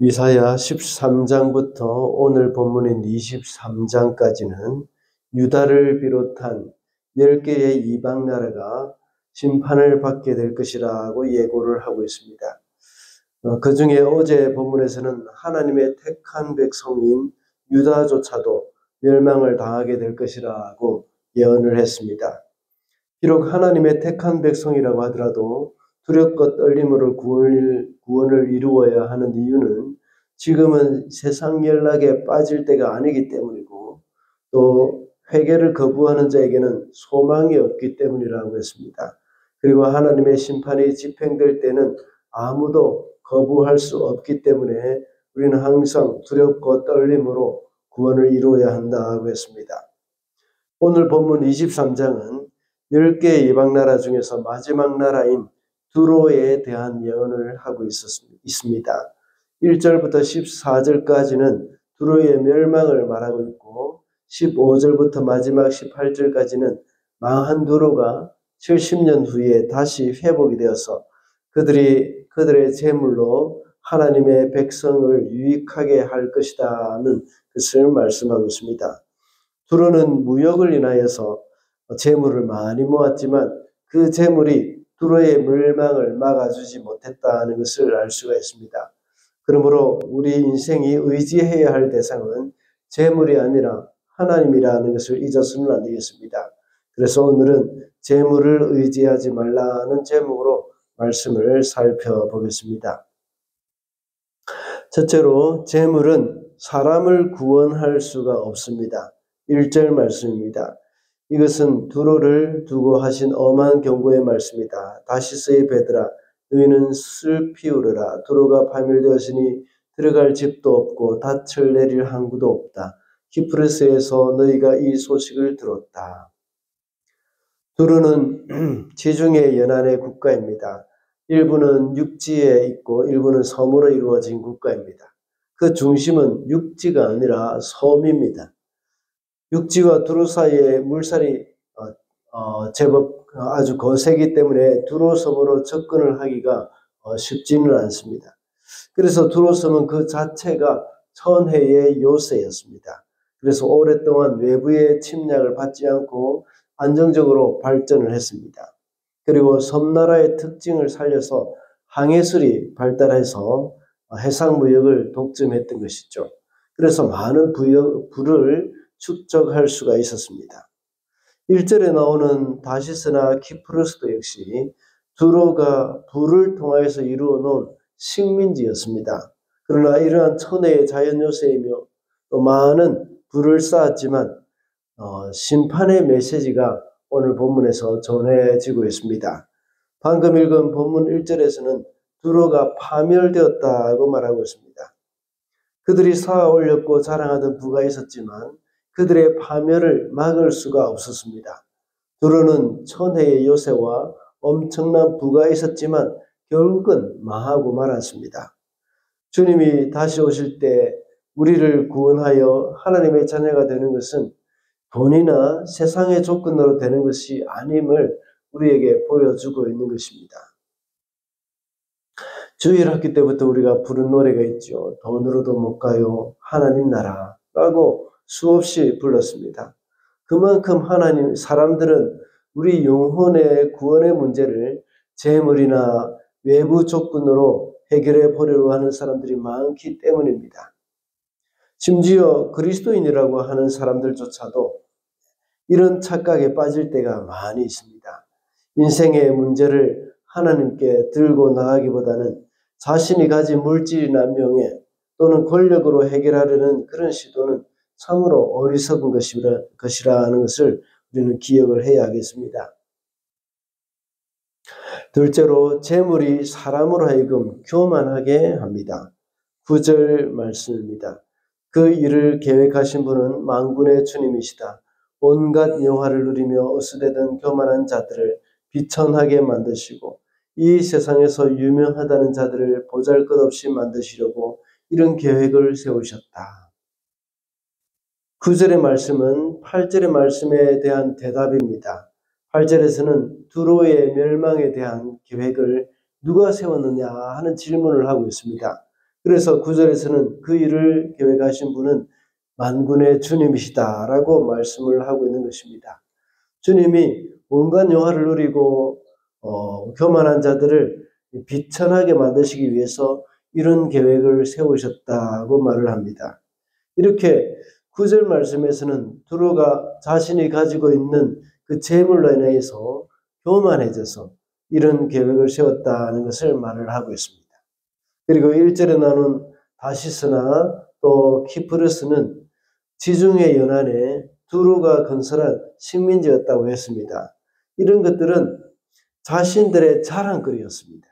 이사야 13장부터 오늘 본문인 23장까지는 유다를 비롯한 10개의 이방 나라가 심판을 받게 될 것이라고 예고를 하고 있습니다. 그 중에 어제 본문에서는 하나님의 택한 백성인 유다조차도 멸망을 당하게 될 것이라고 예언을 했습니다. 비록 하나님의 택한 백성이라고 하더라도 두렵고 떨림으로 구원을 이루어야 하는 이유는 지금은 세상 연락에 빠질 때가 아니기 때문이고, 또 회개를 거부하는 자에게는 소망이 없기 때문이라고 했습니다. 그리고 하나님의 심판이 집행될 때는 아무도 거부할 수 없기 때문에 우리는 항상 두렵고 떨림으로 구원을 이루어야 한다고 했습니다. 오늘 본문 23장은 10개의 이방 나라 중에서 마지막 나라인 두로에 대한 예언을 하고 있습니다. 1절부터 14절까지는 두로의 멸망을 말하고 있고, 15절부터 마지막 18절까지는 망한 두로가 70년 후에 다시 회복이 되어서 그들의 재물로 하나님의 백성을 유익하게 할 것이라는 것을 말씀하고 있습니다. 두로는 무역을 인하여서 재물을 많이 모았지만 그 재물이 두로의 멸망을 막아주지 못했다는 것을 알 수가 있습니다. 그러므로 우리 인생이 의지해야 할 대상은 재물이 아니라 하나님이라는 것을 잊어서는 안 되겠습니다. 그래서 오늘은 재물을 의지하지 말라는 제목으로 말씀을 살펴보겠습니다. 첫째로, 재물은 사람을 구원할 수가 없습니다. 1절 말씀입니다. 이것은 두로를 두고 하신 엄한 경고의 말씀이다. 다시스의 베드라, 너희는 슬피 울으라. 두로가 파멸되었으니 들어갈 집도 없고 닻을 내릴 항구도 없다. 키프로스에서 너희가 이 소식을 들었다. 두로는 지중해 연안의 국가입니다. 일부는 육지에 있고 일부는 섬으로 이루어진 국가입니다. 그 중심은 육지가 아니라 섬입니다. 육지와 두로 사이에 물살이 제법 아주 거세기 때문에 두로 섬으로 접근을 하기가 쉽지는 않습니다. 그래서 두로 섬은 그 자체가 천혜의 요새였습니다. 그래서 오랫동안 외부의 침략을 받지 않고 안정적으로 발전을 했습니다. 그리고 섬나라의 특징을 살려서 항해술이 발달해서 해상무역을 독점했던 것이죠. 그래서 많은 부를 축적할 수가 있었습니다. 1절에 나오는 다시스나 키프로스도 역시 두로가 불을 통하여서 이루어 놓은 식민지였습니다. 그러나 이러한 천혜의 자연 요새이며 또 많은 불을 쌓았지만 심판의 메시지가 오늘 본문에서 전해지고 있습니다. 방금 읽은 본문 1절에서는 두로가 파멸되었다고 말하고 있습니다. 그들이 쌓아 올렸고 자랑하던 부가 있었지만 그들의 파멸을 막을 수가 없었습니다. 두로는 천혜의 요새와 엄청난 부가 있었지만 결국은 망하고 말았습니다. 주님이 다시 오실 때 우리를 구원하여 하나님의 자녀가 되는 것은 돈이나 세상의 조건으로 되는 것이 아님을 우리에게 보여주고 있는 것입니다. 주일 학기 때부터 우리가 부른 노래가 있죠. 돈으로도 못 가요. 하나님 나라라고 수없이 불렀습니다. 그만큼 사람들은 우리 영혼의 구원의 문제를 재물이나 외부 조건으로 해결해 보려고 하는 사람들이 많기 때문입니다. 심지어 그리스도인이라고 하는 사람들조차도 이런 착각에 빠질 때가 많이 있습니다. 인생의 문제를 하나님께 들고 나가기보다는 자신이 가진 물질이나 명예 또는 권력으로 해결하려는 그런 시도는 참으로 어리석은 것이라는 것을 우리는 기억을 해야 하겠습니다. 둘째로, 재물이 사람으로 하여금 교만하게 합니다. 9절 말씀입니다. 그 일을 계획하신 분은 만군의 주님이시다. 온갖 영화를 누리며 어수되던 교만한 자들을 비천하게 만드시고 이 세상에서 유명하다는 자들을 보잘것없이 만드시려고 이런 계획을 세우셨다. 9절의 말씀은 8절의 말씀에 대한 대답입니다. 8절에서는 두로의 멸망에 대한 계획을 누가 세웠느냐 하는 질문을 하고 있습니다. 그래서 9절에서는 그 일을 계획하신 분은 만군의 주님이시다라고 말씀을 하고 있는 것입니다. 주님이 온갖 영화를 누리고 교만한 자들을 비천하게 만드시기 위해서 이런 계획을 세우셨다고 말을 합니다. 이렇게 9절 말씀에서는 두로가 자신이 가지고 있는 그 재물로 인해서 교만해져서 이런 계획을 세웠다는 것을 말을 하고 있습니다. 그리고 1절에 나눈 다시스나 또 키프르스는 지중해 연안에 두로가 건설한 식민지였다고 했습니다. 이런 것들은 자신들의 자랑거리였습니다.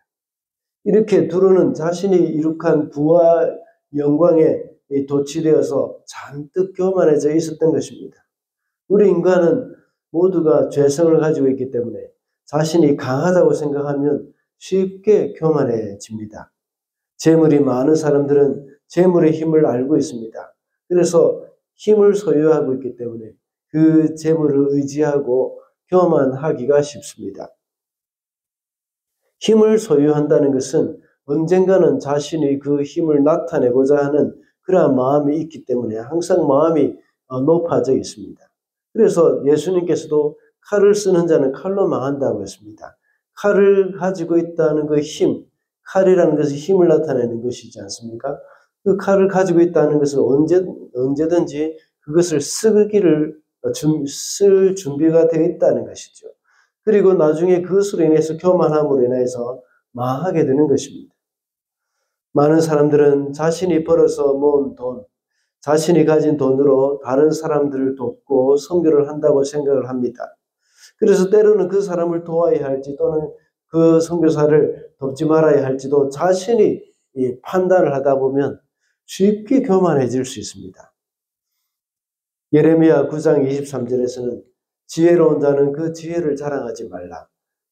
이렇게 두로는 자신이 이룩한 부와 영광에 도취되어서 잔뜩 교만해져 있었던 것입니다. 우리 인간은 모두가 죄성을 가지고 있기 때문에 자신이 강하다고 생각하면 쉽게 교만해집니다. 재물이 많은 사람들은 재물의 힘을 알고 있습니다. 그래서 힘을 소유하고 있기 때문에 그 재물을 의지하고 교만하기가 쉽습니다. 힘을 소유한다는 것은 언젠가는 자신이 그 힘을 나타내고자 하는 그러한 마음이 있기 때문에 항상 마음이 높아져 있습니다. 그래서 예수님께서도 칼을 쓰는 자는 칼로 망한다고 했습니다. 칼을 가지고 있다는 그 힘, 칼이라는 것은 힘을 나타내는 것이지 않습니까? 그 칼을 가지고 있다는 것은 언제든지 그것을 쓸 준비가 되어 있다는 것이죠. 그리고 나중에 그것으로 인해서 교만함으로 인해서 망하게 되는 것입니다. 많은 사람들은 자신이 벌어서 모은 돈, 자신이 가진 돈으로 다른 사람들을 돕고 선교를 한다고 생각을 합니다. 그래서 때로는 그 사람을 도와야 할지 또는 그 선교사를 돕지 말아야 할지도 자신이 판단을 하다 보면 쉽게 교만해질 수 있습니다. 예레미야 9장 23절에서는 지혜로운 자는 그 지혜를 자랑하지 말라.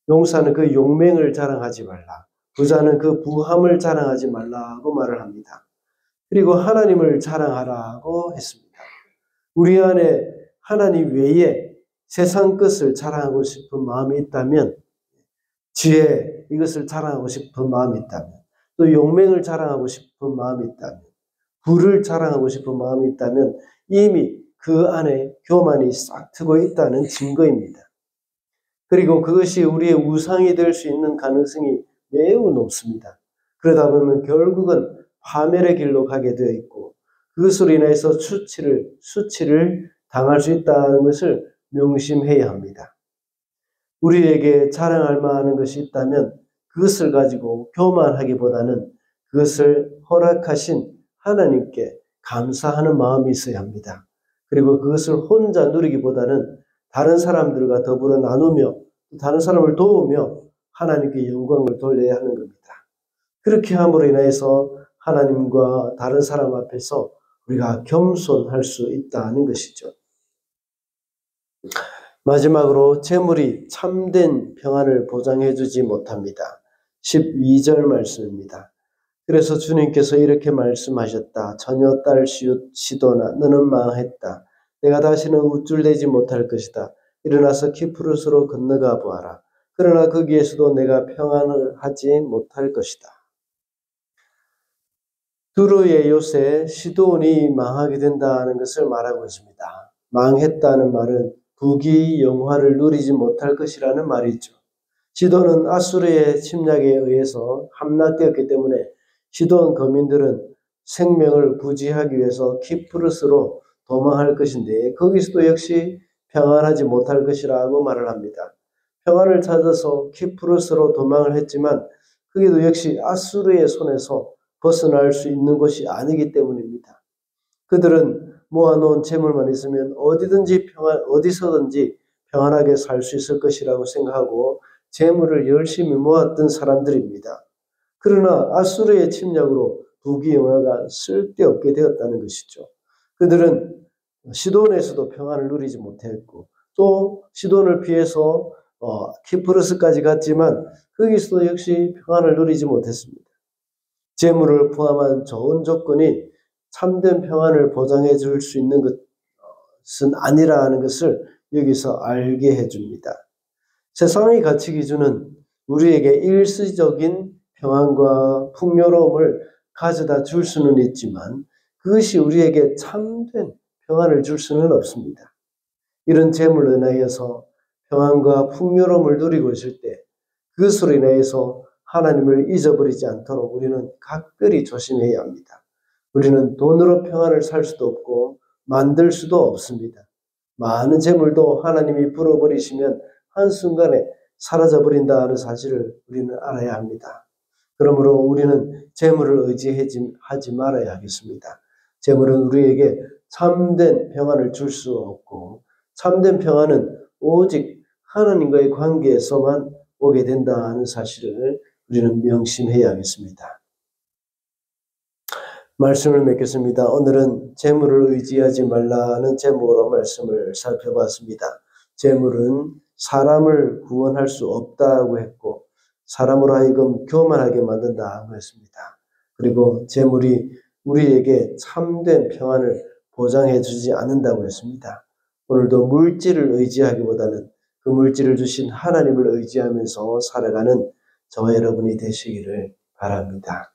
용사는 그 용맹을 자랑하지 말라. 부자는 그 부함을 자랑하지 말라고 말을 합니다. 그리고 하나님을 자랑하라고 했습니다. 우리 안에 하나님 외에 세상 것을 자랑하고 싶은 마음이 있다면, 지혜 이것을 자랑하고 싶은 마음이 있다면, 또 용맹을 자랑하고 싶은 마음이 있다면, 부를 자랑하고 싶은 마음이 있다면 이미 그 안에 교만이 싹 트고 있다는 증거입니다. 그리고 그것이 우리의 우상이 될 수 있는 가능성이 매우 높습니다. 그러다 보면 결국은 파멸의 길로 가게 되어 있고 그것으로 인해서 수치를 당할 수 있다는 것을 명심해야 합니다. 우리에게 자랑할 만한 것이 있다면 그것을 가지고 교만하기보다는 그것을 허락하신 하나님께 감사하는 마음이 있어야 합니다. 그리고 그것을 혼자 누리기보다는 다른 사람들과 더불어 나누며 다른 사람을 도우며 하나님께 영광을 돌려야 하는 겁니다. 그렇게 함으로 인해서 하나님과 다른 사람 앞에서 우리가 겸손할 수 있다는 것이죠. 마지막으로 재물이 참된 평안을 보장해 주지 못합니다. 12절 말씀입니다. 그래서 주님께서 이렇게 말씀하셨다. 처녀 딸 시도나 너는 망했다. 내가 다시는 우쭐대지 못할 것이다. 일어나서 키프루스로 건너가 보아라. 그러나 거기에서도 내가 평안을 하지 못할 것이다. 두로의 요새 시돈이 망하게 된다는 것을 말하고 있습니다. 망했다는 말은 부귀영화를 누리지 못할 것이라는 말이죠. 시돈은 아수르의 침략에 의해서 함락되었기 때문에 시돈 거민들은 생명을 부지하기 위해서 키프루스로 도망할 것인데 거기서도 역시 평안하지 못할 것이라고 말을 합니다. 평안을 찾아서 키프루스로 도망을 했지만 그게도 역시 아수르의 손에서 벗어날 수 있는 것이 아니기 때문입니다. 그들은 모아놓은 재물만 있으면 어디서든지 평안하게 살 수 있을 것이라고 생각하고 재물을 열심히 모았던 사람들입니다. 그러나 아수르의 침략으로 부귀영화가 쓸데없게 되었다는 것이죠. 그들은 시돈에서도 평안을 누리지 못했고 또 시돈을 피해서 키프로스까지 갔지만 거기서도 역시 평안을 누리지 못했습니다. 재물을 포함한 좋은 조건이 참된 평안을 보장해 줄 수 있는 것은 아니라는 것을 여기서 알게 해줍니다. 세상의 가치 기준은 우리에게 일시적인 평안과 풍요로움을 가져다 줄 수는 있지만 그것이 우리에게 참된 평안을 줄 수는 없습니다. 이런 재물로 인하여서 평안과 풍요로움을 누리고 있을 때 그것으로 인하여서 하나님을 잊어버리지 않도록 우리는 각별히 조심해야 합니다. 우리는 돈으로 평안을 살 수도 없고 만들 수도 없습니다. 많은 재물도 하나님이 불어버리시면 한순간에 사라져버린다는 사실을 우리는 알아야 합니다. 그러므로 우리는 재물을 의지하지 말아야 하겠습니다. 재물은 우리에게 참된 평안을 줄 수 없고 참된 평안은 오직 하나님과의 관계에서만 오게 된다는 사실을 우리는 명심해야 하겠습니다. 말씀을 맺겠습니다. 오늘은 재물을 의지하지 말라는 제목으로 말씀을 살펴봤습니다. 재물은 사람을 구원할 수 없다고 했고 사람으로 하여금 교만하게 만든다고 했습니다. 그리고 재물이 우리에게 참된 평안을 보장해 주지 않는다고 했습니다. 오늘도 물질을 의지하기보다는 그 물질을 주신 하나님을 의지하면서 살아가는 저와 여러분이 되시기를 바랍니다.